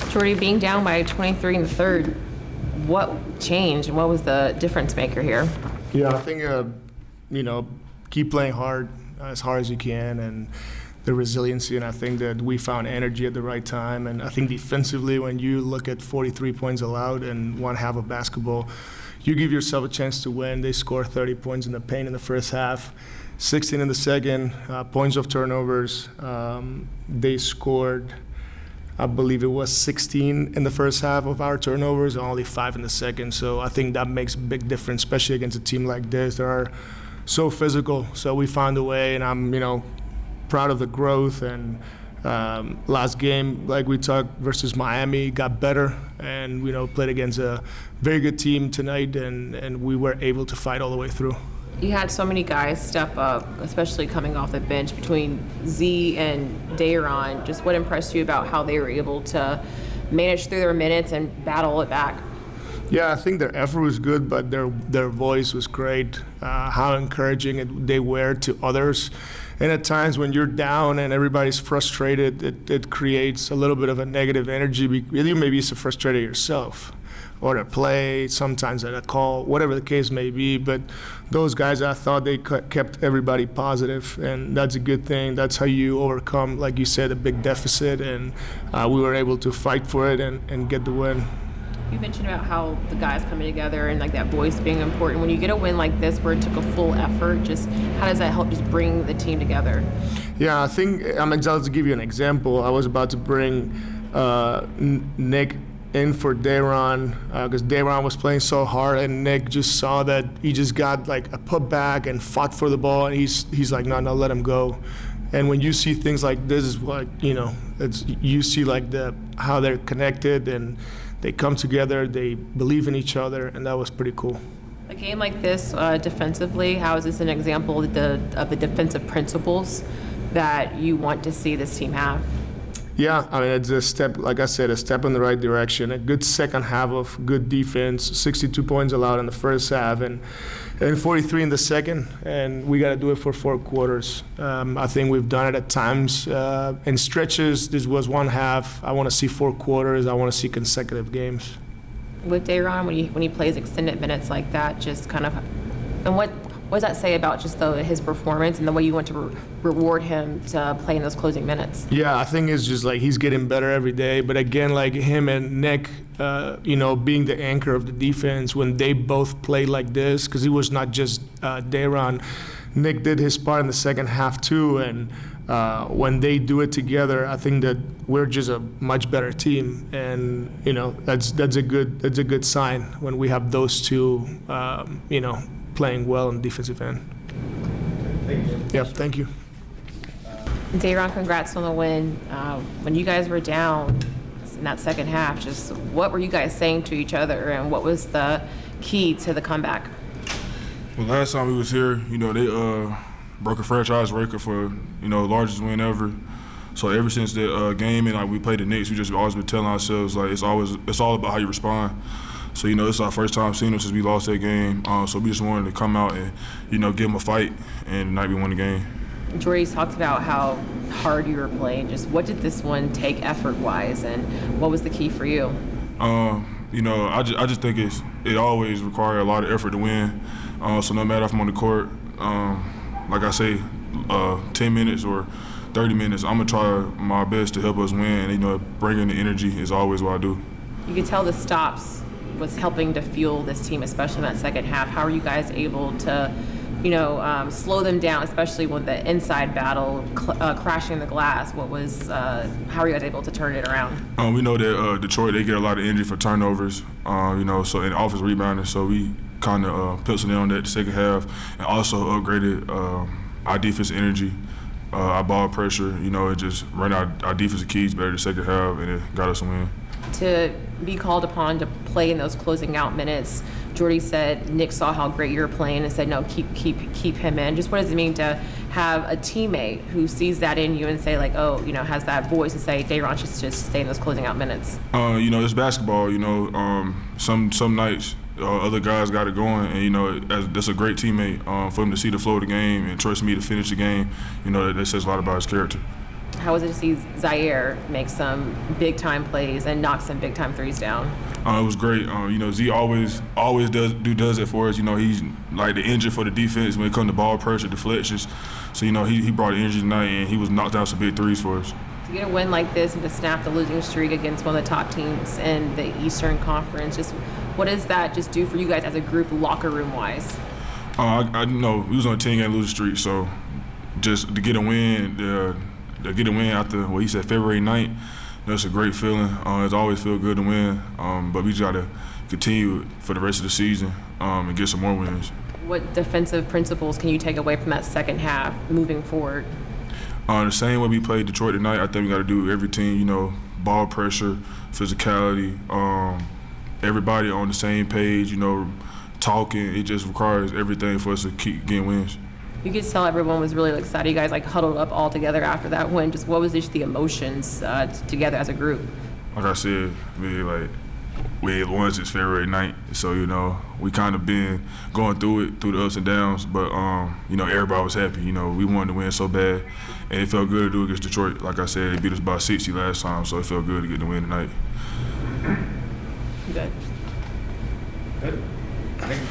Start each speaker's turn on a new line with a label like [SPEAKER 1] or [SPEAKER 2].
[SPEAKER 1] Jordi, being down by 23 in the third, what changed and what was the difference maker here?
[SPEAKER 2] Yeah, I think, keep playing hard as you can, and the resiliency, and I think that we found energy at the right time. And I think defensively, when you look at 43 points allowed in one half of basketball, you give yourself a chance to win. They scored 30 points in the paint in the first half, 16 in the second, points of turnovers. They scored, I believe it was 16 in the first half of our turnovers, and only 5 in the second. So I think that makes a big difference, especially against a team like this. They are so physical. So we found a way, and I'm, proud of the growth. And last game, like we talked, versus Miami, got better, and played against a very good team tonight, and we were able to fight all the way through.
[SPEAKER 1] You had so many guys step up, especially coming off the bench between Z and Day'Ron. Just what impressed you about how they were able to manage through their minutes and battle it back?
[SPEAKER 2] Yeah, I think their effort was good, but their voice was great. How encouraging they were to others. And at times when you're down and everybody's frustrated, it creates a little bit of a negative energy. You may be so frustrated yourself, or to play, sometimes at a call, whatever the case may be. But those guys, I thought they kept everybody positive, and that's a good thing. That's how you overcome, like you said, a big deficit, and we were able to fight for it and get the win.
[SPEAKER 1] You mentioned about how the guys coming together and like that voice being important. When you get a win like this where it took a full effort, just how does that help just bring the team together?
[SPEAKER 2] Yeah, I think I'm excited to give you an example. I was about to bring Nick in for Day'Ron because Day'Ron was playing so hard, and Nick just saw that he just got like a putback and fought for the ball, and he's like, no, let him go. And when you see things like this, is what you see like how they're connected, and they come together, they believe in each other, and that was pretty cool.
[SPEAKER 1] A game like this, defensively, how is this an example of the defensive principles that you want to see this team have?
[SPEAKER 2] Yeah, I mean, it's a step, like I said, a step in the right direction. A good second half of good defense, 62 points allowed in the first half, and 43 in the second, and we got to do it for 4 quarters. I think we've done it at times. In stretches, this was one half. I want to see 4 quarters. I want to see consecutive games.
[SPEAKER 1] With Day'Ron, when he plays extended minutes like that, just kind of, and what does that say about just his performance and the way you want to reward him to play in those closing minutes?
[SPEAKER 2] Yeah, I think it's just like he's getting better every day. But again, like him and Nick, being the anchor of the defense, when they both play like this, because it was not just Day'Ron. Nick did his part in the second half too, and when they do it together, I think that we're just a much better team, and that's a good sign when we have those two, playing well in the defensive end.
[SPEAKER 3] Thank you.
[SPEAKER 2] Yep, thank you.
[SPEAKER 1] Day'Ron, congrats on the win. When you guys were down in that second half, just what were you guys saying to each other, and what was the key to the comeback?
[SPEAKER 4] Well, last time we was here, they broke a franchise record for, largest win ever. So ever since the game and we played the Knicks, we just always been telling ourselves it's all about how you respond. So, it's our first time seeing them since we lost that game. So we just wanted to come out and, give them a fight, and tonight we won the game.
[SPEAKER 1] Jordi talked about how hard you were playing. Just what did this one take effort-wise, and what was the key for you?
[SPEAKER 4] I just think it always requires a lot of effort to win. So no matter if I'm on the court, like I say, 10 minutes or 30 minutes, I'm going to try my best to help us win. And, bringing the energy is always what I do.
[SPEAKER 1] You could tell the stops was helping to fuel this team, especially in that second half. How are you guys able to, slow them down, especially with the inside battle, crashing the glass? How are you guys able to turn it around?
[SPEAKER 4] We know that Detroit, they get a lot of energy for turnovers, so in offensive rebounding, so we kind of penciled in on that the second half, and also upgraded our defense energy, our ball pressure. It just ran our defensive keys better the second half, and it got us a win.
[SPEAKER 1] To be called upon to play in those closing out minutes, Jordi said Nick saw how great you were playing and said, no, keep him in. Just what does it mean to have a teammate who sees that in you and say has that voice and say Day'Ron should just stay in those closing out minutes?
[SPEAKER 4] It's basketball. Some nights other guys got it going, and that's a great teammate for him to see the flow of the game and trust me to finish the game. That says a lot about his character.
[SPEAKER 1] How was it to see Zaire make some big-time plays and knock some big-time threes down?
[SPEAKER 4] It was great. Z always does it for us. He's like the engine for the defense when it comes to ball pressure, deflections. So he brought the energy tonight, and he was knocked out some big threes for us.
[SPEAKER 1] To get a win like this and to snap the losing streak against one of the top teams in the Eastern Conference, just what does that just do for you guys as a group, locker room wise?
[SPEAKER 4] I know we was on a 10-game losing streak, so just to get a win, after what he said February 9th, that's a great feeling. It's always feel good to win, but we just got to continue for the rest of the season and get some more wins.
[SPEAKER 1] What defensive principles can you take away from that second half moving forward?
[SPEAKER 4] The same way we played Detroit tonight, I think we got to do every team, ball pressure, physicality, everybody on the same page, talking. It just requires everything for us to keep getting wins.
[SPEAKER 1] You could tell everyone was really excited. You guys huddled up all together after that win. Just what was just the emotions together as a group?
[SPEAKER 4] Like I said, we had won since February 9th, so we kind of been going through the ups and downs, but everybody was happy. We wanted to win so bad, and it felt good to do it against Detroit. Like I said, they beat us by 60 last time, so it felt good to get the win tonight.
[SPEAKER 1] Good.
[SPEAKER 3] Good. I think